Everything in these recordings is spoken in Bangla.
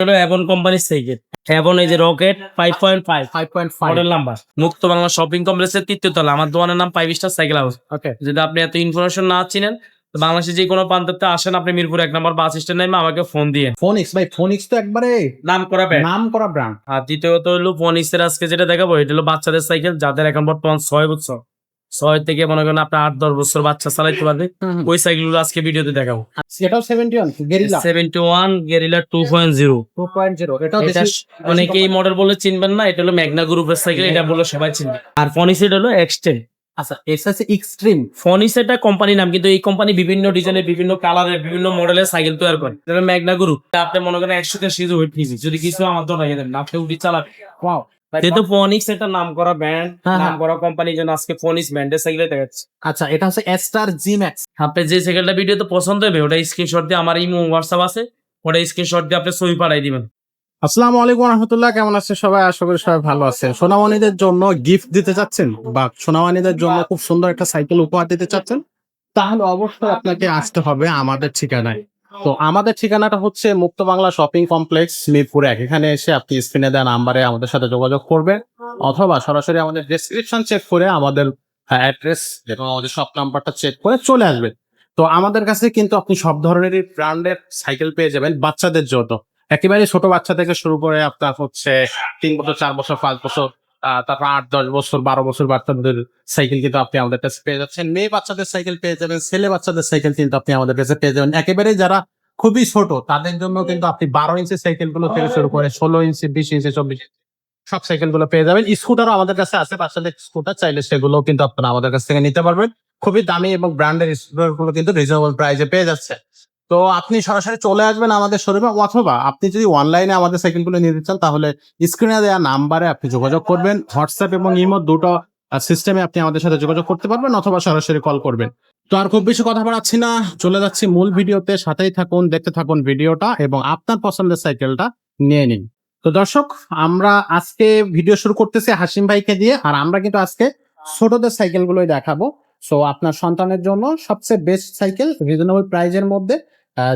হলো অ্যাভন কোম্পানির সাইকেল। অ্যাভন এই যে রকেট 5.5 5.5 মডেল নাম্বার। মুক্ত বাংলা শপিং কমপ্লেক্সের ৩য় তলা। আমার দোকানের নাম 5 স্টার সাইকেল হাউস। ওকে। যদি আপনি এত ইনফরমেশন না চিনেন, তো বাংলাদেশে যে কোনো প্রান্ততে আসেন, আপনি মিরপুর ১ নম্বর বাস স্ট্যান্ড নেমে আমাকে ফোন দিয়ে। ফোনিক্স ভাই, ফোনিক্স তো একবারে নাম করা ব্যান্ড। নাম করা ব্র্যান্ড। আর দ্বিতীয়ত হলো ফোনিক্সের আজকে যেটা দেখাবো, এটা হলো বাচ্চাদের সাইকেল, যাদের এখন বর্তমান ৬ বছর। ৬ থেকে মনে করেন আপনার ৮-১০ বছর বাচ্চা চালাইতে পারবে। ওই সাইকেলগুলো আজকে ভিডিওতে দেখাবো। এটাও 71 গেরিলা 71 গেরিলা 2.0। 2.0 এটাও এটা দেশি অনেকেই মডেল বলে চিনবেন না, এটা হলো ম্যাগনা গ্রুপের সাইকেল, এটা বলে সবাই চিনবে। আর ফনিক্স এটা হলো এক্সটেন। আচ্ছা, এসএস এক্সট্রিম। ফনিক্স এটা কোম্পানি নাম, কিন্তু এই কোম্পানি বিভিন্ন ডিজাইনের, বিভিন্ন কালারের, বিভিন্ন মডেলের সাইকেল তৈরি করে। যেটা ম্যাগনা গ্রুপ, আপনি মনে করেন 100 ওয়েট নিয়েছি, যদি কিছু আমার ধরে দেন আপনি উঠি চালাবেন। ওয়াও। যেহেতু ফনিক্স এটা নাম করা ব্র্যান্ড, হ্যাঁ, নাম করা কোম্পানি, জন্য আজকে ফনিক্স ব্র্যান্ডের সাইকেল দেখাচ্ছে। আচ্ছা, এটা হচ্ছে এস্টার জি ম্যাক্স। আপনি যে সাইকেলটা ভিডিওতে পছন্দ হবে, ওটা স্ক্রিনশট দিয়ে, আমার ইমো হোয়াটসঅ্যাপ আছে, ওটা স্ক্রিনশট দিয়ে আপনি ছবি পাঠাই দিবেন। আসসালামু আলাইকুম রাহমাতুল্লাহ, কেমন আছেন সবাই? আশা করি সবাই ভালো আছেন। সোনামণিদের জন্য গিফট দিতে চাচ্ছেন বা সোনামণিদের জন্য খুব সুন্দর একটা সাইকেল উপহার দিতে চাচ্ছেন, তাহলে অবশ্যই আপনাকে আসতে হবে আমাদের ঠিকানায়। তো আমাদের ঠিকানাটা হচ্ছে মুক্ত বাংলা শপিং কমপ্লেক্স মিরপুর ১। এখানে এসে আপনি স্ক্রিনে দেওয়া নাম্বারে আমাদের সাথে যোগাযোগ করবেন, অথবা সরাসরি আমাদের ডেসক্রিপশন চেক করে আমাদের অ্যাড্রেস এবং আমাদের শপ নাম্বারটা চেক করে চলে আসবেন। তো আমাদের কাছে কিন্তু আপনি সব ধরনেরই ব্র্যান্ডের সাইকেল পেয়ে যাবেন বাচ্চাদের জন্য। একেবারে ছোট বাচ্চা থেকে শুরু করে আপনার হচ্ছে ৩ বছর, ৪ বছর, ৫ বছর, তারপর ৮-১০ বছর, ১২ বছর বাচ্চাদের সাইকেল কিন্তু আপনি আমাদের কাছে পেয়ে যাচ্ছেন। মেয়ে বাচ্চাদের সাইকেল পেয়ে যাবেন, ছেলে বাচ্চাদের সাইকেল কিন্তু আপনি আমাদের কাছে পেয়ে যাবেন। একেবারে যারা খুবই ছোট তাদের জন্য কিন্তু আপনি ১২ ইঞ্চি সাইকেল গুলো থেকে শুরু করে ১৬ ইঞ্চি, ২০ ইঞ্চি, ২৪ ইঞ্চি সব সাইকেল গুলো পেয়ে যাবেন। স্কুটারও আমাদের কাছে আছে, বাচ্চাদের স্কুটার চাইলে সেগুলো কিন্তু আপনারা আমাদের কাছ থেকে নিতে পারবেন। খুবই দামি এবং ব্র্যান্ডের স্কুটার গুলো কিন্তু রিজনেবল প্রাইসে পেয়ে যাচ্ছে। তো আপনি সরাসরি চলে আসবেন আমাদের শোরুমে, অথবা আপনি যদি অনলাইনে আমাদের সাইকেলগুলো নিতে চান তাহলে স্ক্রিনে দেওয়া নাম্বারে আপনি যোগাযোগ করবেন। হোয়াটসঅ্যাপ এবং ইমো দুটো সিস্টেমে আপনি আমাদের সাথে যোগাযোগ করতে পারবেন, অথবা সরাসরি কল করবেন। তো আর খুব বেশি কথা বাড়াচ্ছি না, চলে যাচ্ছি মূল ভিডিওতে। সাথেই থাকুন, দেখতে থাকুন ভিডিওটা এবং আপনার পছন্দের সাইকেলটা নিয়ে নিন। তো দর্শক, আমরা আজকে ভিডিও শুরু করতেছি হাসিম ভাইকে দিয়ে, আর আমরা কিন্তু আজকে ছোটদের সাইকেলগুলোই দেখাবো। সো আপনার সন্তানের জন্য সবচেয়ে বেস্ট সাইকেল, রিজনেবল প্রাইজের মধ্যে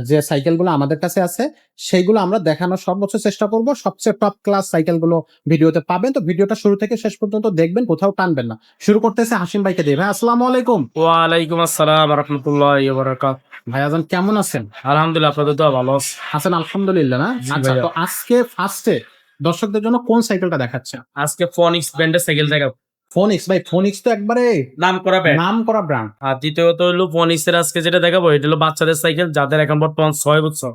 যে সাইকেলগুলো আমাদের কাছে আছে সেইগুলো আমরা দেখানোর সর্বোচ্চ চেষ্টা করব। সবচেয়ে টপ ক্লাস সাইকেলগুলো ভিডিওতে পাবেন। তো ভিডিওটা শুরু থেকে শেষ পর্যন্ত দেখবেন, কোথাও টানবেন না। শুরু করতেছে হাসিম ভাইকে দিয়ে। ভাই আসসালামু আলাইকুম। ওয়ালাইকুম আসসালাম রাহমাতুল্লাহি ওয়া বারাকাতুহু। ভাইজান কেমন আছেন? আলহামদুলিল্লাহ, আপনাদের তো ভালো আছে। আছেন? আলহামদুলিল্লাহ। না জি আচ্ছা, ভাইয়া। তো আজকে ফার্স্টে দর্শকদের জন্য কোন সাইকেলটা দেখাচ্ছে? আজকে ফনিক্স ব্র্যান্ডের সাইকেল দেখাবো। ফোনিক্স ভাই, ফোনিক্স তো একবারে নাম করা ব্র্যান্ড। নাম করা ব্র্যান্ড। আর দ্বিতীয়ত হলো ফনিক্সের আজকে যেটা দেখাবো, এটা হলো বাচ্চাদের সাইকেল, যাদের এখন বর্তমান ৬ বছর।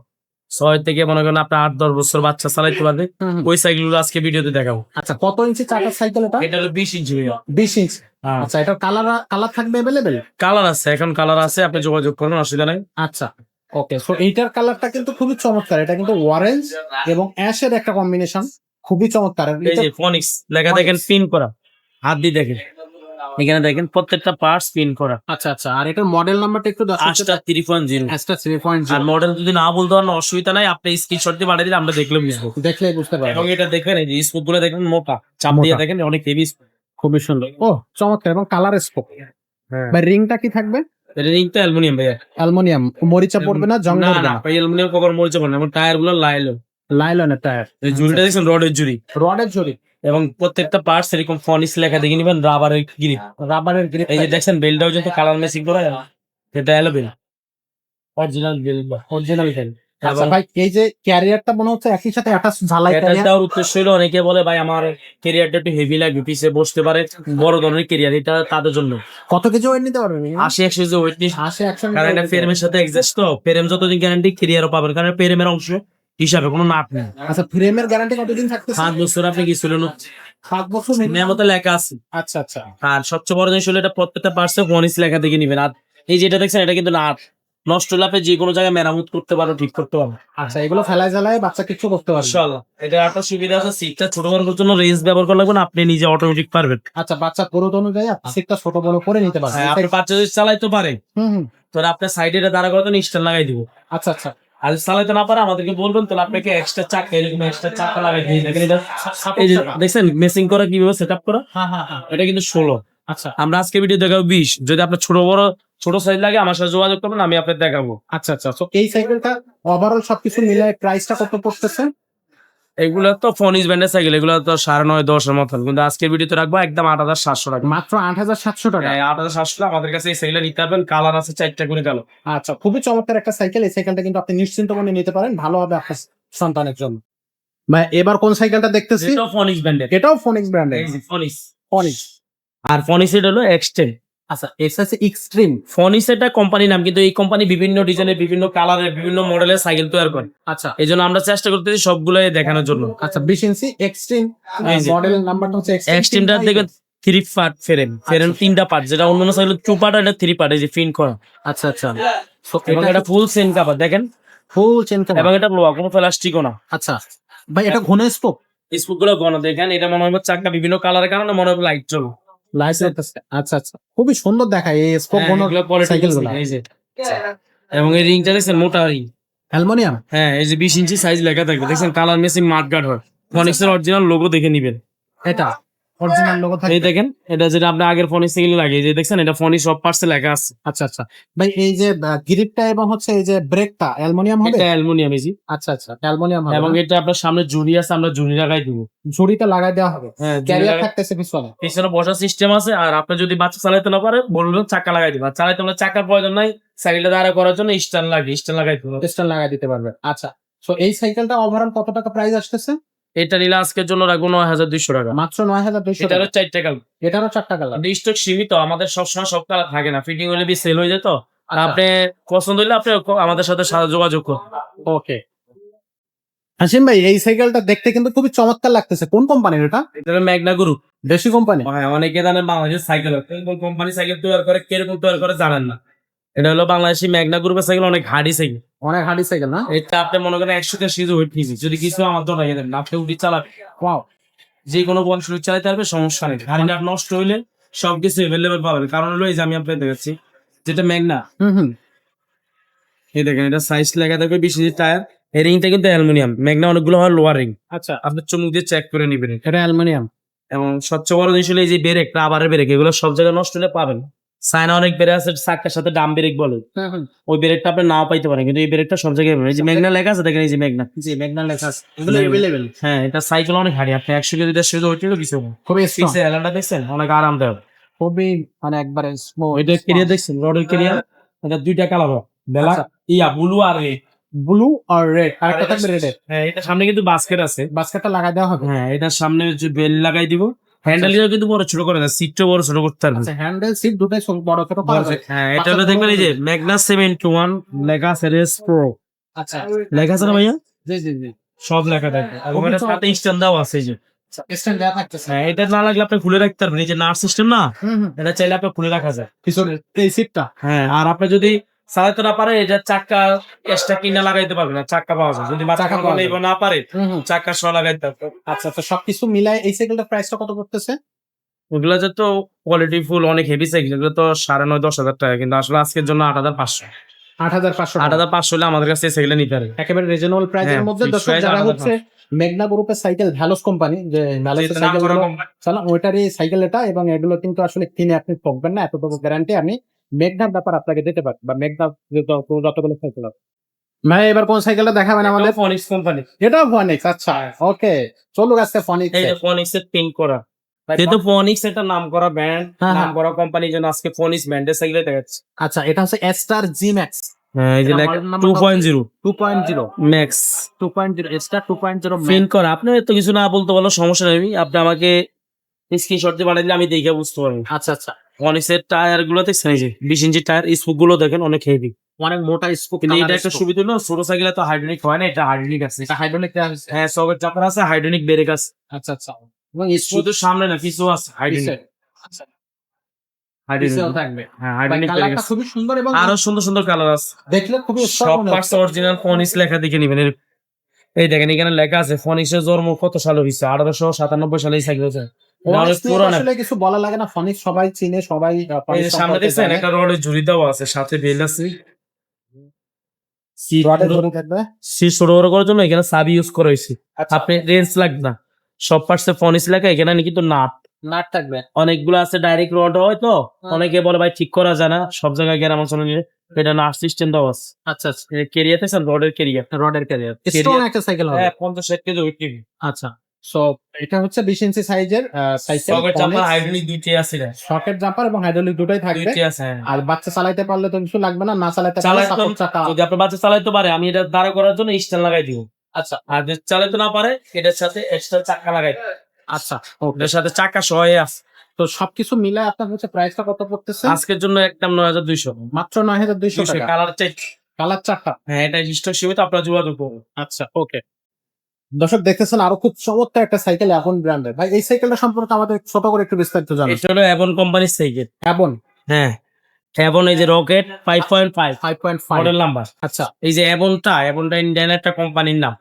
৬ থেকে মনে করেন আপনার ৮-১০ বছর বাচ্চা চালাইতে পারবে। ওই সাইকেলগুলো আজকে ভিডিওতে দেখাবো। আচ্ছা, কত ইঞ্চি চাকার সাইকেল এটা? এটা হলো 20 ইঞ্চি ভাইয়া। 20 ইঞ্চি। হ্যাঁ। আচ্ছা, এটার কালার থাকবে अवेलेबल? কালার আছে, এখন কালার আছে, আপনি যোগাযোগ করুন, অসুবিধা নাই। আচ্ছা, ওকে। সো এইটার কালারটা কিন্তু খুবই চমৎকার। এটা কিন্তু অরেঞ্জ এবং অ্যাশের একটা কম্বিনেশন, খুবই চমৎকার। আর এই এটা যে ফনিক্স লেখা দেখেন, Phoenix। পিন করা, হাত দিয়ে দেখেন, এখানে দেখেন প্রত্যেকটা পার্টস পিন করা। আচ্ছা আচ্ছা, আর এটার মডেল নাম্বারটা একটু দর্শকদের। আশটা 3.0। অ্যাস্টা 3.0। আর মডেল যদি না বলতে পারেন অসুবিধা নাই, আপনি স্ক্রিনশট দিয়ে পাঠিয়ে দিলে আমরা দেখলে বুঝবো। দেখলেই বুঝতে এবং পারবেন। এটা দেখবেন, এই যে স্কুপ গুলো দেখবেন মোটা, চাপ দিয়ে মোটা। দেখেন অনেক হেভি। খুবই সুন্দর। ও চমৎকার, এবং কালার স্পোক। হ্যাঁ, ভাই রিংটা কি থাকবে? এটা রিংটা অ্যালুমিনিয়াম ভাইয়া। অ্যালুমিনিয়াম। মরিচা পড়বে না, জং না পড়বে না না? ভাই, অ্যালুমিনিয়াম কখনো মরিচা পড়ে না। এবং টায়ার গুলো লাইলো, লাইলনের টায়ার। এই জুড়িটা দেখছেন রডের জুড়ি, রডের জড়ি, এবং প্রত্যেকটা পার্টস এরকম ফনিক্স লেখা দেখে নিবেন। রাবারের গ্রিপ, রাবারের গ্রিপ। এই যে দেখছেন বেলটাও যত কালার ম্যাচিং করা, এটা অ্যালোবেল অরিজিনাল বেল, অরিজিনাল বেল। আচ্ছা এবং ভাই, এই যে ক্যারিয়ারটা মনে হচ্ছে একই সাথে অ্যাটাচ ঝালাই এটা ক্যারিয়ার। দেওয়ার উদ্দেশ্য হলো, অনেকে বলে ভাই আমার ক্যারিয়ারটা একটু হেভি লাগবে, পিছে বসতে পারে, বড় ধরনের ক্যারিয়ার, এটা তাদের জন্য। কত কেজি ওয়েট নিতে পারবেন? 80-100 যে ওয়েট নিস, 80-100 কারণ এটা ফ্রেমের সাথে এক্সাস্ট, তো ফ্রেম যতদিন গ্যারান্টি ক্যারিয়ারও পাবেন, কারণ ফ্রেমের অংশ হিসাবে কোনো নাট নেই। আচ্ছা, ফ্রেমের গ্যারান্টি কতদিন থাকতেছে? 5 বছর আপনি কি ছিল 7 বছর নিয়মতে লেখা আছে। আচ্ছা আচ্ছা। আর সবচেয়ে বড় জিনিস হলো, এটা প্রত্যেকটা পার্টসে ফনিক্স লেখা দেখে নিবেন। আর এই যেটা দেখছেন, এটা কিন্তু নাট, নষ্ট হলে আপনি যে কোনো জায়গায় মেরামত করতে পারো, ঠিক করতে পারো। আচ্ছা, এগুলো ফেলায় জ্বালায় বাচ্চা কিছু করতে পারবে? মাশাআল্লাহ, এটা একটা সুবিধা আছে, সিটটা ছোট বড় করার জন্য রেঞ্জ ব্যবহার করা লাগবে না, আপনি নিজে অটোমেটিক পারবেন। আচ্ছা, বাচ্চা গ্রোথ অনুযায়ী আপনি সিটটা ছোট বড় করে নিতে পারবেন। হ্যাঁ, আপনি বাচ্চা যদি চালাইতে পারে, হুম। তো আপনার সাইডে এটা দাঁড়া করাতে স্ট্যান্ড লাগাই দিব। আচ্ছা আচ্ছা। আর যদি চালাইতে না পারে আমাদেরকে বলবেন, তাহলে আপনাকে এক্সট্রা চাকা, এরকম এক্সট্রা চাকা লাগাই দিয়ে দেখেন। এটা এই যে দেখছেন মেসিং করা কিভাবে সেটআপ করা, হ্যাঁ হ্যাঁ হ্যাঁ। এটা কিন্তু 16। আচ্ছা আমরা আজকে ভিডিও দেখাবো 20। যদি আপনার ছোট বড় ছোট সাইজ লাগে আমার সাথে যোগাযোগ করবেন, আমি আপনাকে দেখাবো। আচ্ছা আচ্ছা। তো এই সাইকেলটা ওভারঅল সবকিছু মিলে প্রাইসটা কত পড়তেছে? এগুলো তো ফোনিস ব্র্যান্ডের সাইকেল, এগুলো তো 9.5-10 এর মতন, কিন্তু আজকের ভিডিওতে রাখবো একদম 8,700 টাকা। মাত্র 8,700 টাকা। হ্যাঁ 8,700 টাকা। আমাদের কাছে এই সাইকেল নিতে পারবেন, কালার আছে 4টা করে কালো। আচ্ছা, খুবই চমৎকার একটা সাইকেল। এই সাইকেলটা কিন্তু আপনি নিশ্চিন্ত মনে নিতে পারেন, ভালো হবে আপনার সন্তানের জন্য। ভাই এবার কোন সাইকেলটা দেখতেছি? এটাও ফোনিস ব্র্যান্ডের, এটাও ফোনিক্স ব্র্যান্ডের। এই যে ফোনিস। ফোনিক্স। আর ফোনিস এটা হলো এক্সটেন। আচ্ছা, এসএস এক্সট্রিম। ফোনিস এটা কোম্পানি নাম, কিন্তু এই কোম্পানি বিভিন্ন ডিজাইনের, বিভিন্ন কালারের, বিভিন্ন মডেলের সাইকেল তৈরি করে। আচ্ছা এই জন্য আমরা চেষ্টা করতেছি সবগুলোই দেখানোর জন্য। আচ্ছা, 20 ইঞ্চি এক্সট্রিম এই যে। মডেল নাম্বারটা হচ্ছে এক্সট্রিমটা দেখবেন 3 পার্ট ফ্রেম, ফ্রেম 3টা পার্ট, যেটা অন্যান্য সাইকেল 2 পার্ট, এটা 3 পার্ট, এই যে ফিন করা। আচ্ছা আচ্ছা। সো এবং এটা ফুল সেন কাভার দেখেন, ফুল চেন কভার। এবং এটা লোহা, কোনো প্লাস্টিকও না। আচ্ছা ভাই, এটা ঘন স্পোক। স্পুক গুলো ঘন দেখেন, এটা মনে হয় চাকা বিভিন্ন কালারের কারণে মনে হয় লাইট জ্বলবে। লাইসেন্স। আচ্ছা আচ্ছা, খুবই সুন্দর দেখায় এই স্পোক ঘন সাইকেল গুলো। এই যে, এবং এই রিংটা দেখছেন মোটা রিং। অ্যালুমিনিয়াম। হ্যাঁ এই যে 20 ইঞ্চি সাইজ লেখা থাকবে, দেখছেন কালার মেসিং মাড গার্ড হয়। ফোনিক্স এর অরিজিনাল লোগো দেখে নিবেন। এটা অরিজিনাল লোগো থাকে। এই দেখেন, এটা যেটা আপনি আগের ফোনিক্স থেকে লাগে, এই যে দেখছেন এটা ফোনিক্স সব পার্টসে লেখা আছে। আচ্ছা আচ্ছা ভাই, এই যে গ্রিপটা এবং হচ্ছে এই যে ব্রেকটা অ্যালুমিনিয়াম হবে। এটা অ্যালুমিনিয়াম এই যে। আচ্ছা আচ্ছা, অ্যালুমিনিয়াম হবে। এবং এটা আপনার সামনে ঝুড়ি আছে, আমরা ঝুড়ি লাগাই দিব। ঝুড়িটা লাগাই দেওয়া হবে। হ্যাঁ ক্যারিয়ার থাকতেছে পিছনে। পিছনে বসার সিস্টেম আছে। আর আপনি যদি বাচ্চা চালাইতে না পারে বলবেন চাকা লাগাই দিবা, চালাইতে হলে চাকার প্রয়োজন নাই, সাইকেলটা দাঁড়া করার জন্য স্ট্যান্ড লাগাই দিব। স্ট্যান্ড লাগাই দিতে পারবে। আচ্ছা, সো এই সাইকেলটা ওভারঅল কত টাকা প্রাইস আসতেছে? এটা নিলে আজকের জন্য রাখবো 9,200 টাকা। মাত্র 9,200 টাকা। এটারও 4টা কালার, এটারও 4টা কালার। স্টক সীমিত, আমাদের সবসময় সব কালার থাকে না, ফিটিং হলে সেল হয়ে যেত। আচ্ছা। আপনি পছন্দ হইলে আপনি আমাদের সাথে যোগাযোগ করুন। ওকে হাসিম ভাই, এই সাইকেলটা দেখতে কিন্তু খুবই চমৎকার লাগতেছে। কোন কোম্পানির এটা? এটা হলো ম্যাগনা গ্রুপ। দেশি কোম্পানি। হ্যাঁ, অনেকে জানেন বাংলাদেশের সাইকেল কোন কোম্পানি সাইকেল তৈরি করে, কিরকম তৈরি করে জানেন না। এটা হলো বাংলাদেশি ম্যাগনা গ্রুপের সাইকেল, অনেক হার্ডি সাইকেল। অনেক হার্ডি সাইকেল না? এটা আপনি মনে করেন 100-100 ওয়েট নিয়েছি, যদি কিছু আমার ধরাই দেন আপনি উঠি চালাবেন, ওয়াও। যে কোনো বয়স লোক চালাতে পারবে, সমস্যা নেই। গাড়িটা নষ্ট হইলে সবকিছু এভেলেবেল পাবেন। কারণ হলো এই যে আমি আপনাকে দেখাচ্ছি, যেটা ম্যাগনা, হুম। এই দেখেন এটা সাইজ লেখা থাকবে 20 ইঞ্চি টায়ার। এই রিংটা কিন্তু অ্যালুমিনিয়াম, ম্যাগনা অনেকগুলো হয় লোয়ার রিং। আচ্ছা, আপনি চুমুক দিয়ে চেক করে নিবেন। এটা অ্যালুমিনিয়াম। এবং সবচেয়ে বড় জিনিস হলো এই যে ব্রেক, রাবারের ব্রেক, এগুলো সব জায়গায় নষ্ট হলে পাবেন। চায়না অনেক ব্রেক আছে চাকার সাথে ডাম ব্রেক বলে, ওই ব্রেকটা আপনি নাও পাইতে পারেন, কিন্তু এই ব্রেকটা সব জায়গায় পাবেন। এই যে ম্যাগনা লেখা আছে দেখেন, এই যে ম্যাগনা। জি, ম্যাগনা লেখা আছে। এগুলো अवेलेबल। হ্যাঁ, এটা সাইকেল অনেক হাড়ি, আপনি 100 কেজি 150 কেজি ওইটাও কিছু হবে। খুবই স্ট্রং। পিছে এলানটা দেখছেন, অনেক আরামদায়ক। খুবই মানে একবারে স্মুথ। ওইটা কেরিয়ার দেখছেন, রডের কেরিয়ার। এটা 2টা কালার হয়, ব্ল্যাক ব্লু আর রেড। ব্লু আর রেড, আরেকটা থাকবে রেডের। হ্যাঁ, এটা সামনে কিন্তু বাস্কেট আছে, বাস্কেটটা লাগাই দেওয়া হবে। হ্যাঁ এটার সামনে যে বেল লাগাই দিব। হ্যান্ডেল কিন্তু বড় ছোট করে না, সিটটা বড় ছোট করতে পারবেন। আচ্ছা, হ্যান্ডেল সিট দুটাই বড় ছোট করা যায়। হ্যাঁ, এটা হলো দেখবেন এই যে ম্যাগনা 721 লেখা আছে, রেস প্রো আচ্ছা, লেখা আছে না ভাইয়া, জি জি জি। সব লেখা থাকে। এবং এটার সাথে স্ট্যান্ড দাও আছে এই যে। স্ট্যান্ড দেওয়া থাকতেছে। হ্যাঁ, এটা না লাগলে আপনি খুলে রাখতে পারবেন, এই যে নাট সিস্টেম না, হুম। এটা চাইলে আপনি খুলে রাখা যায় পিছনে এই সিটটা। হ্যাঁ, আর আপনি যদি চালাতে না পারে, এটা চাক্কা এক্সট্রা কিনা লাগাইতে পারবেন না, চাক্কা পাওয়া যায়। যদি চাকা পাওয়া যায়। না পারে হুম। চাক্কা সহ লাগাইতে পারবে। আচ্ছা, তো সবকিছু মিলায় এই সাইকেলটার প্রাইসটা কত করতেছে? ওগুলো যে তো কোয়ালিটি ফুল অনেক হেভি সাইকেল, এগুলো তো 9,500-10,000 টাকা, কিন্তু আসলে আজকের জন্য 8,500। 8,500। 8,500 হলে আমাদের কাছে সাইকেল নিতে পারে একেবারে রিজনেবল প্রাইসের হ্যাঁ, মধ্যে। fixed দর্শক price যারা 8,500 হচ্ছে মেঘনা গ্রুপের সাইকেল, ভ্যালোস কোম্পানি, যে ভ্যালোসের সাইকেল চালান, ওইটারই সাইকেল এটা। এবং এগুলো কিন্তু আসলে কিনে আপনি ঠকবেন না, এতটুকু গ্যারান্টি আমি মেঘনার ব্যাপার আপনাকে দিতে পারি, বা মেঘনা যতগুলো সাইকেল আছে। ভাই এবার কোন সাইকেলটা দেখাবেন আমাদের? Phoenix company. এটা ফনিক্স। আচ্ছা, ওকে, চলো আজকে ফনিক্স। এই যে ফোনিক্স এর পিন করা, যেহেতু ফোনিক্স একটা নাম করা ব্র্যান্ড, হ্যাঁ, নাম করা কোম্পানির জন্য আজকে ফোনিক্স ব্র্যান্ডের সাইকেল দেখাচ্ছি। আচ্ছা, এটা হচ্ছে স্টার জি ম্যাক্স। হ্যাঁ, এই যে এটা লেখা model number 2.0 2.0 max 2.0 star 2.0 pin করা। আপনি এত কিছু না বলতে বলো, সমস্যা নেই, আপনি আমাকে স্ক্রিনশট দিয়ে পাঠালে আমি দেখে বুঝতে পারবো। আচ্ছা আচ্ছা, ফোনিক্সের টায়ার গুলো দেখছেন, এই যে 20 ইঞ্চি টায়ার, স্পুক গুলো দেখেন অনেক হেভি। অনেক মোটা স্পোক। কিন্তু এটা একটা সুবিধা হলো, ছোট সাইকেলে তো হাইড্রোলিক হয় না, এটা হাইড্রোলিক আছে। এটা হাইড্রোলিক দেওয়া হয়েছে। হ্যাঁ, সবের চাকার আছে, হাইড্রোলিক ব্রেক আছে। আচ্ছা আচ্ছা, এবং শুধু সামনে না, পিছু আছে হাইড্রোলিক। আচ্ছা, হাইড্রোলিক পিছেও থাকবে। হ্যাঁ, হাইড্রোলিক ব্রেক কালারটা আছে। খুবই সুন্দর এবং আরো সুন্দর সুন্দর কালার আছে, দেখলে খুবই স্টক সব মনে পার্টস হচ্ছে। অরিজিনাল ফোনিক্স লেখা দেখে নিবেন। এই দেখেন এখানে লেখা আছে ফোনিক্সের জন্ম কত সালে হয়েছে, 1897 সালে এই সাইকেল হয়েছে। এটা অনেক ফনিক্স নিয়ে পুরানো। আসলে কিছু বলা লাগে না, ফনিক্স সবাই চিনে, সবাই এই যে ফনিক্স সামনে সম্পর্কে দেখছেন জানে। একটা রডের ঝুড়ি দেওয়া আছে, সাথে বেল আছে। সিট রডের ধরে থাকবে। ছোট বড় করার জন্য এখানে সাবি ইউজ করা হয়েছে। আচ্ছা, আপনি রেঞ্জ লাগবে না, সব পার্টসে ফোনিক্স লেখা, এখানে কিন্তু নাট নাট থাকবে। অনেকগুলো আছে ডাইরেক্ট রড হয় তো, অনেকে বলে ভাই ঠিক করা যায় না, সব জায়গায় গ্রাম অঞ্চলে নিয়ে এটা নাট সিস্টেম দেওয়া আছে। আচ্ছা আচ্ছা, কেরিয়াতে রডের কেরিয়া, রডের ক্যারিয়ার স্ট্রং একটা সাইকেল হবে। হ্যাঁ 50-60 কেজি ওয়েট নিবে। আচ্ছা, সো এটা হচ্ছে 20 ইঞ্চি সাইজের সাইকেল, সকেট জাম্পার হাইড্রোলিক দুইটাই আছে রে, সকেট জাম্পার এবং হাইড্রোলিক দুটোই থাকবে। দুইটাই আছে হ্যাঁ। আর বাচ্চা চালাইতে পারলে তো কিছু লাগবে না, না চালাইতে পারলে চালাইতে সাপোর্ট চাকা। যদি আপনার বাচ্চা চালাইতে পারে আমি এটা দাঁড় করার জন্য স্ট্যান্ড লাগাই দিব। আচ্ছা আর যদি চালাইতে না পারে এটার সাথে এক্সট্রা চাকা লাগাই দিব। আচ্ছা, ওকে। এটার সাথে চাকা সহ আছে। তো সবকিছু মিলায় আপনার হচ্ছে প্রাইসটা কত পড়তেছে? আজকের জন্য একদম 9200, মাত্র 9200 টাকা। কালার চাই। কালার চারটা। হ্যাঁ এটা স্টক সীমিত, আপনারা যোগাযোগ করুন। আচ্ছা, ওকে। দর্শক দেখতেছেন আরো খুব চমৎকার একটা সাইকেল এখন ব্র্যান্ডের। ভাই এই সাইকেলটা সম্পর্কে আমাদের ছোট করে একটু বিস্তারিত জানান। এটা হলো অ্যাভন কোম্পানির সাইকেল। অ্যাবন হ্যাঁ অ্যাভন, এই যে রকেট 5.5 5.5 মডেল নাম্বার। আচ্ছা, এই যে অ্যাভনটা ইন্ডিয়ান একটা কোম্পানির নাম।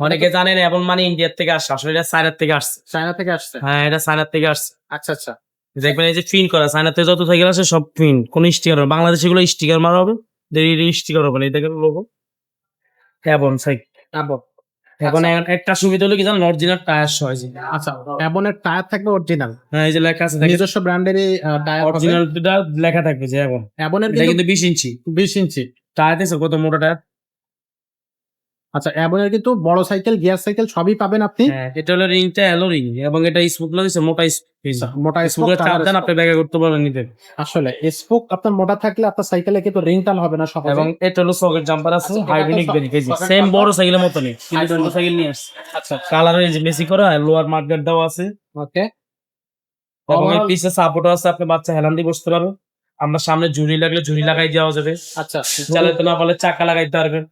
অনেকে জানেন অ্যাভন মানে ইন্ডিয়ার থেকে আসছে, আসলে এটা চায়নার থেকে আসছে। চায়না থেকে আসছে। হ্যাঁ এটা চায়নার থেকে আসছে। আচ্ছা আচ্ছা, দেখবেন এই যে ফিন করা, চায়না থেকে যত সাইকেল আছে সব ফিন, কোন স্টিকার, বাংলাদেশে গুলো স্টিকার মারা হবে, স্টিকার হবে না। এই দেখেন লোগো অ্যাভন সাইকেল। অ্যাবন। এখন একটা সুবিধা হলো কি জানেন, অরিজিনাল টায়ার সহ। আচ্ছা, অ্যাবনের টায়ার থাকবে অরিজিনাল, হ্যাঁ এই যে লেখা আছে নিজস্ব ব্র্যান্ডেরই টায়ার হবে। অরিজিনালটা লেখা থাকবে যে অ্যাভন। অ্যাবনের এটা কিন্তু কিন্তু 20 ইঞ্চি 20 ইঞ্চি। টায়ার দিয়েছে, কত মোটা টায়ার। আচ্ছা, অ্যাবনের কিন্তু বড় সাইকেল, গিয়ার সাইকেল সবই পাবেন আপনি। হ্যাঁ এটা হলো রিংটা এলো রিং, এবং এটা স্মুথ লাগিয়েছে, মোটা স্পেস। মোটা স্পোক, স্মুথের চাপ দেন আপনি ব্যাগে করতে পারবেন নিতে। আসলে স্পোক আপনার মোটা থাকলে আপনার সাইকেলে কিন্তু রিং টান হবে না সহজে। এবং এটা হলো সকেট জাম্পার আছে, আচ্ছা, হাইড্রোলিক এটা ব্রেক, এই যে socket সেম jumper। বড় সাইকেলের মতনই, কিন্তু ছোট সাইকেল নিয়ে আসছে। আচ্ছা, কালার এই যে বেশি করা, লোয়ার মার্কেট দেওয়া আছে, ওকে। এবং এই পিছে সাপোর্টও আছে, আপনি বাচ্চা হেলান দিয়ে বসতে পারবেন। আমরা সামনে ঝুড়ি লাগলে ঝুড়ি লাগাই দেওয়া যাবে। আচ্ছা, চালাতে না পারলে চাকা লাগাইতে পারবেন।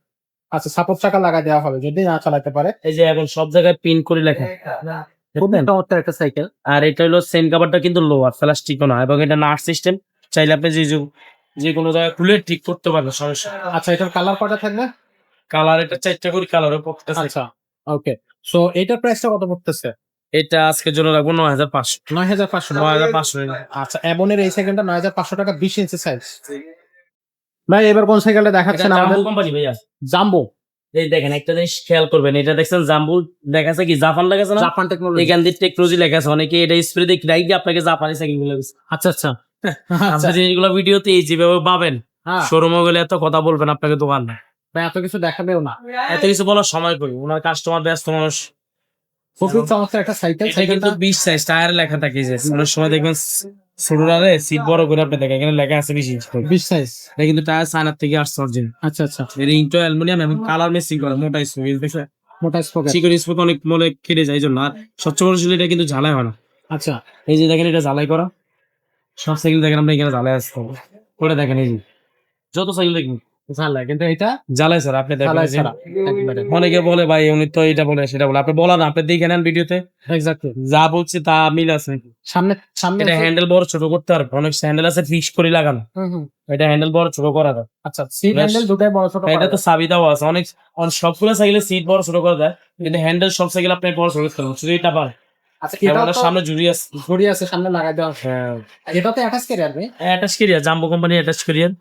আচ্ছা, সাপোর্ট চাকা লাগা দেওয়া হবে যদি না চালাতে পারে। এই যে এখন সব জায়গায় পিন করে লেখা, খুব দেখছেন? চমৎকার একটা সাইকেল। আর এটা হলো সেন কাভারটা কিন্তু লোয়ার, প্লাস্টিকও না, এবং এটা নাট সিস্টেম, চাইলে আপনি যে কোনো জায়গায় খুলে ঠিক করতে পারবেন, সমস্যা। আচ্ছা, এটার কালার কয়টা থাকবে? কালার এটা 4টা করে কালারে পড়তেছে। আচ্ছা, ওকে। সো এটার প্রাইসটা কত পড়তেছে? এটা আজকের জন্য রাখবো 9500। 9500 টাকা। 9500। আচ্ছা, অ্যাবনের এই সাইকেলটা 9500 টাকা, 20 ইঞ্চি সাইজ। ভাই এবার কোন সাইকেলটা এটা দেখাচ্ছেন জাম্বো আমাদের? কোম্পানি ভাইয়া। জাম্বো। এই দেখেন একটা জিনিস খেয়াল করবেন, এটা দেখছেন জাম্বু লেখা আছে কি, জাপান লেখা আছে না, জাপান টেকনোলজি। এখান দিয়ে টেকনোলজি লেখা আছে। অনেকে এটা স্প্রে দেখে রাইগে আপনাকে জাপানি সাইকেল গুলো দিচ্ছে। আচ্ছা আচ্ছা, আপনি আচ্ছা, জিনিসগুলো ভিডিওতে এই যেভাবে পাবেন, হ্যাঁ। শোরুমে গেলে এত কথা বলবেন আপনাকে দোকান না, ভাই এত কিছু দেখাবেও না। এত কিছু বলার সময় কই, ওনার কাস্টমার ব্যস্ত মানুষ। খুবই চমৎকার একটা সাইকেল। এটা কিন্তু 20 সাইজ, টায়ারে লেখা থাকে যে অনেক সময় দেখবেন ছোটরারে সিট বড় করে আপনি দেখেন, এখানে লেখা আছে 20 ইঞ্চি। 20 সাইজ। এটা কিন্তু টায়ার চায়নার থেকে আসছে অরিজিনাল। আচ্ছা আচ্ছা, রিংটা অ্যালুমিনিয়াম এবং কালার মেসিং করা, মোটা স্পোক দেখছেন, মোটা স্পোকেট। চিকন স্পোক অনেক মনে কেটে যায় এই জন্য। আর সবচেয়ে বড় ছিল এটা কিন্তু ঝালাই হয় না। আচ্ছা, এই যে দেখেন এটা ঝালাই করা, সব সাইকেল দেখেন আমরা এখানে ঝালাই আসতে ওটা দেখেন, এই যে যত সাইকেল দেখেন ঝালাই, কিন্তু এটা জ্বালাই স্যার। আপনি দেখেন ঝালাই এই যে ছাড়া একবারে। অনেকে বলে ভাই উনি তো এটা বলে সেটা বলে, আপনি বলা না, আপনি দেখে নেন ভিডিওতে এক্স্যাক্টলি, যা বলছি তা মিল আছে। সামনে সামনে এটা হ্যান্ডেল বড় ছোট করতে পারবে, অনেক হ্যান্ডেল আছে ফিক্স করে লাগানো, হুম হুম। এটা হ্যান্ডেল বড় ছোট করা যায়। আচ্ছা, সিট হ্যান্ডেল দুটাই বড় ছোট এটা করা তো যায়। চাবি দেওয়া আছে, অনেক সবগুলো সাইকেলে সিট বড় ছোট করা যায়, কিন্তু হ্যান্ডেল সব সাইকেল আপনি বড় ছোট করতে পারবেন, শুধু এটা পারে। আচ্ছা, এটা এটা তো সামনে জুড়ি আছে, ঘড়ি আছে সামনে লাগাই দেওয়া আছে। হ্যাঁ এটাতে অ্যাটাচ ক্যারিয়ার ভাই? Attach career, jumbo company attach career.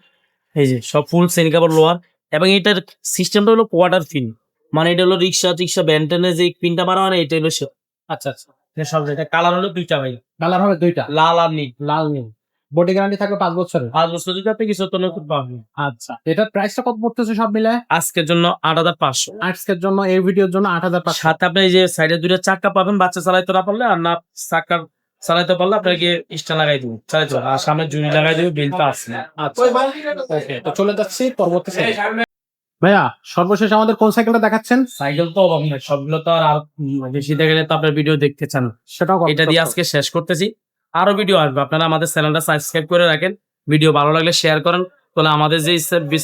এই যে সব ফুল সেন কাভার লোয়ার, এবং এটার সিস্টেমটা হলো কোয়ার্টার পিন, মানে এটা হলো রিক্সা ব্যান্টেনে যে পিনটা মারা হয় না, এটা হলো সে। আচ্ছা আচ্ছা, এটা সব, এটা কালার হলো দুইটা ভাই, কালার হবে দুইটা, লাল আর নীল। লাল নীল। বডি গ্যারান্টি থাকবে 5 বছরের। 5 বছর যদি আপনি কিছু তো নতুন পাবেন। আচ্ছা, এটার প্রাইসটা কত পড়তেছে সব মিলায়? আজকের জন্য 8500। আজকের জন্য এই ভিডিওর জন্য 8500। সাথে আপনি এই যে সাইডে দুইটা চাকা পাবেন, বাচ্চা চালাইতে না পারলে, আর না চাকা চালাইতে পারলে আপনাকে স্ট্যান্ড লাগাই দিব, চালাইতে পারবেন। আর সামনে জুড়ি লাগাই দিব, বেলটা আছে। আচ্ছা, ওকে, তো চলে যাচ্ছি পরবর্তী সাইকেল। ভাইয়া সর্বশেষ আমাদের কোন সাইকেলটা দেখাচ্ছেন? সাইকেল তো অভাব নেই, সবগুলো তো আর বেশি দেখলে তো আপনার ভিডিও দেখতে চান, সেটাও এটা দিয়ে আজকে শেষ করতেছি। আরো ভিডিও আসবে, আপনারা আমাদের চ্যানেলটা সাবস্ক্রাইব করে রাখেন, ভিডিও ভালো লাগলে শেয়ার করেন, তাহলে আমাদের যে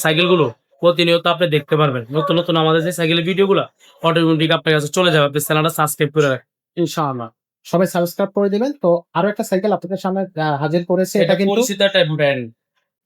সাইকেল গুলো প্রতিনিয়ত আপনি দেখতে পারবেন, নতুন নতুন আমাদের যে সাইকেলের ভিডিও গুলো অটোমেটিক আপনার কাছে চলে যাবে, আপনি চ্যানেলটা সাবস্ক্রাইব করে রাখেন। ইনশাআল্লাহ সবাই সাবস্ক্রাইব করে দিবেন। তো আরো একটা সাইকেল আপনাদের সামনে হাজির করেছে, এটা এটা কিন্তু পরিচিত একটা ব্র্যান্ড,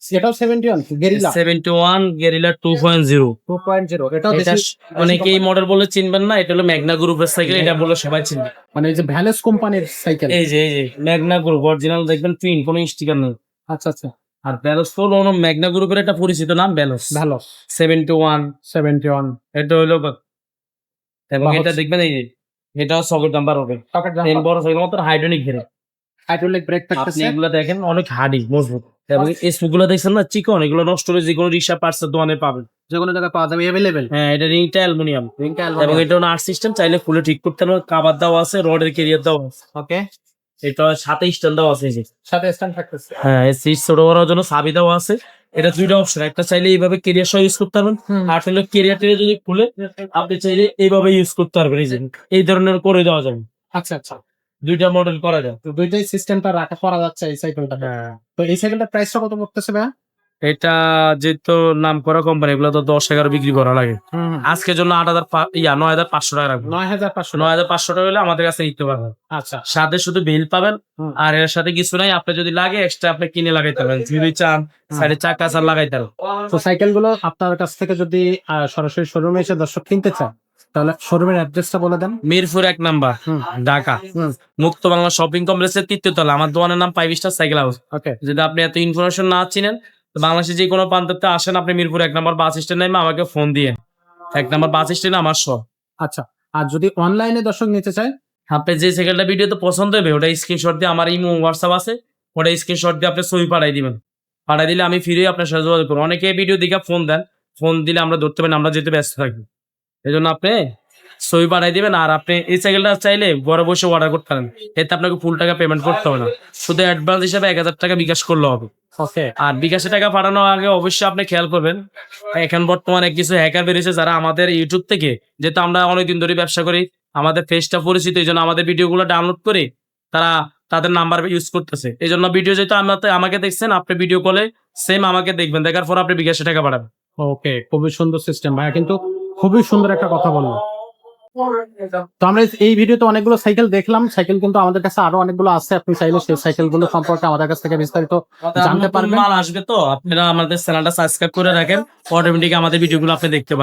এটাও 71 গেরিলা 71 গেরিলা 2.0। 2.0। এটাও এটা দেশি অনেকে এই মডেল বলে চিনবেন না, এটা হলো ম্যাগনা গ্রুপের সাইকেল, এটা বলে সবাই চিনবে। মানে এই যে ভ্যালেস কোম্পানির সাইকেল। এই যে ম্যাগনা গ্রুপ অরিজিনাল, দেখবেন প্রিন্ট, কোনো স্টিকার নেই। আচ্ছা আচ্ছা, আর ব্যালোস তো হলো ম্যাগনা গ্রুপের একটা পরিচিত নাম, ব্যালোস ভালো 71। 71 এটা হলো এবং বা এটা হচ্ছে- দেখবেন এই যে এটাও সকেট নাম্বার হবে, পকেট বড় সাইকেল মতো হাইড্রোলিক ঘেরে। হাইড্রোলিক ব্রেক আপনি থাকতেছে। এগুলো দেখেন অনেক হার্ডি মজবুত, এবং স্পোক গুলো দেখছেন না চিকন, এগুলো নষ্ট হলে যে কোনো রিক্সা পার্টসের দোকানে পাবেন। যে কোনো জায়গায় পাওয়া যাবে अवेलेबल। হ্যাঁ, এটা রিংটা অ্যালুমিনিয়াম এবং এটা নাট সিস্টেম, চাইলে খুলে ঠিক করতে পারবেন। কাভার দেওয়া আছে, রডের ক্যারিয়ার দেওয়া আছে, ওকে, এটা সাথে স্ট্যান্ড দেওয়া আছে এই যে। সাথে স্ট্যান্ড থাকতেছে। হ্যাঁ, এই সিট ছোট করার জন্য চাবি দেওয়া আছে। এটা দুইটা অপশন, একটা চাইলে এইভাবে ক্যারিয়ার সহ ইউজ করতে পারবেন, আর চাইলে ক্যারিয়ার টেরিয়ার যদি খুলে আপনি চাইলে এইভাবে ইউজ করতে পারবেন। এই যে এই ধরনের করে দেওয়া যাবে, আচ্ছা আচ্ছা, দুইটা মডেল করা যায়। তো দুইটাই সিস্টেমটা রাখা করা যাচ্ছে এই সাইকেলটা। হ্যাঁ, তো এই সাইকেলটার প্রাইসটা কত পড়তেছে ভাইয়া? এটা যেহেতু নাম করা কোম্পানি, এগুলো তো 10-11 বিক্রি করা লাগে। আজকের জন্য 9,500 টাকা রাখবো। 9,500। 9,500 টাকা হলে আমাদের কাছে নিতে পারবেন। আচ্ছা, সাথে শুধু বিল পাবেন, আর এর সাথে কিছু নাই। আপনি যদি লাগে এক্সট্রা আপনি কিনে লাগাইতে পারেন, যদি চান সাইডে চাকা চার লাগাইতে পারেন। তো সাইকেলগুলো আপনার কাছ থেকে যদি সরাসরি শোরুমে এসে দর্শক কিনতে চান, তাহলে শোরুমের অ্যাড্রেসটা বলে দেন। মিরপুর 1 নাম্বার, ঢাকা, মুক্ত বাংলা শপিং কমপ্লেক্সের 3য় তলা। আমার দোকানের নাম 5 স্টার সাইকেল হাউস। ওকে, যদি আপনি এত ইনফরমেশন না চিনেন, তো বাংলাদেশে যে কোনো প্রান্ততে আসেন, আপনি মিরপুর 1 নাম্বার বাস স্ট্যান্ড নেমে আমাকে ফোন দিয়ে, 1 নাম্বার বাস স্ট্যান্ডে আমার শপ। আচ্ছা। আর যদি অনলাইনে দর্শক নিতে চায়, আপনি যে সাইকেলটা ভিডিওতে পছন্দ হবে ওটা স্ক্রিনশট দিয়ে, আমার ইমো হোয়াটসঅ্যাপ আছে, ওটা স্ক্রিনশট দিয়ে আপনি ছবি পাঠাই দিবেন। পাঠাই দিলে আমি ফিরে আপনার সাথে যোগাযোগ করবো। অনেকে ভিডিও দেখে ফোন দেন, ফোন দিলে আমরা ধরতে পারি না, আমরা যেতে ব্যস্ত থাকি। এই জন্য আপনি ছবি পাঠাই দিবেন। আর আপনি এই সাইকেলটা চাইলে ঘরে বসে অর্ডার করতে পারেন, এতে আপনাকে ফুল টাকা পেমেন্ট করতে হবে না, শুধু অ্যাডভান্স হিসাবে 1,000 টাকা বিকাশ করলে হবে। ওকে, আর বিকাশে টাকা পাঠানোর আগে অবশ্যই আপনি খেয়াল করবেন, এখন বর্তমানে কিছু হ্যাকার বেরিয়েছে যারা আমাদের ইউটিউব থেকে, যেহেতু আমরা অনেকদিন ধরে ব্যবসা করি, আমাদের পেজটা পরিচিত, এই জন্য আমাদের ভিডিওগুলো ডাউনলোড করে তারা তাদের নাম্বার ইউজ করতেছে। এই জন্য ভিডিও যেহেতু আমাকে দেখছেন, আপনি ভিডিও কলে সেম আমাকে দেখবেন, দেখার পর আপনি বিকাশে টাকা পাঠাবেন। ওকে, খুবই সুন্দর সিস্টেম ভাইয়া, কিন্তু খুবই সুন্দর একটা কথা বললো। তো আমরা এই ভিডিওতে অনেকগুলো সাইকেল দেখলাম, সাইকেল কিন্তু আমাদের কাছে আরো অনেকগুলো আছে, আপনি চাইলে সেই সাইকেলগুলো সম্পর্কে আমাদের কাছ থেকে বিস্তারিত জানতে পারবেন। মাল আসবে তো আপনারা আমাদের চ্যানেলটা সাবস্ক্রাইব করে রাখেন, অটোমেটিক আমাদের ভিডিওগুলো আপনি দেখতে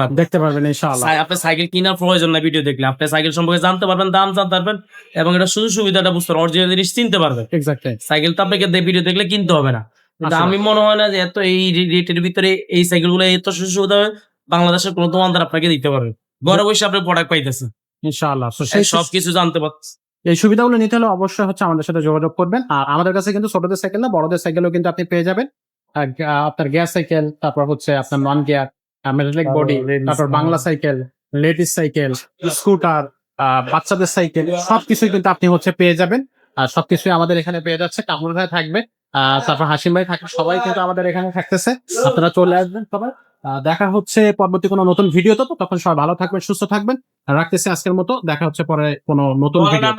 পারবেন। ইনশাআল্লাহ। আপনি সাইকেল কেনার প্রয়োজন না, ভিডিও দেখলে আপনি সাইকেল সম্পর্কে জানতে পারবেন, দাম জানতে পারবেন, এবং এটা সুযোগ সুবিধাটা বুঝতে পারবেন, অরিজিনাল জিনিস চিনতে পারবেন। এক্স্যাক্টলি। সাইকেল তো আপনাকে ভিডিও দেখলে কিনতে হবে না। কিন্তু আসলে। আমি মনে হয় না যে এত এই রেটের ভিতরে এই সাইকেল গুলো এত সুযোগ সুবিধা বাংলাদেশের কোনো দোকানদার আপনাকে দিতে পারবে। ঘরে বসে আপনি প্রোডাক্ট পাইতেছেন, ইনশাআল্লাহ। তো সবকিছু জানতে পারছেন। এই সুবিধাগুলো নিতে হলে অবশ্যই হচ্ছে আমাদের সাথে যোগাযোগ করবেন। আর আমাদের কাছে কিন্তু ছোটদের সাইকেল না, বড়দের সাইকেলও কিন্তু আপনি পেয়ে যাবেন। আপনার গিয়ার সাইকেল, তারপর হচ্ছে আপনার নন গিয়ার, মেটালিক বডি, তারপর Bangla cycle, ladies cycle, scooter, বাচ্চাদের সাইকেল, সবকিছুই কিন্তু আপনি হচ্ছে পেয়ে যাবেন। আর সবকিছুই আমাদের এখানে পেয়ে যাচ্ছে। কামরুল ভাই থাকবে, তারপর হাসিম ভাই থাকবে, সবাই কিন্তু আমাদের এখানে থাকতেছে। আপনারা চলে আসবেন সবাই। দেখা হচ্ছে পরবর্তী কোনো নতুন ভিডিওতে। তো তখন সবাই ভালো থাকবেন, সুস্থ থাকবেন। রাখতেছি আজকের মতো, দেখা হচ্ছে পরে কোনো নতুন ভিডিও।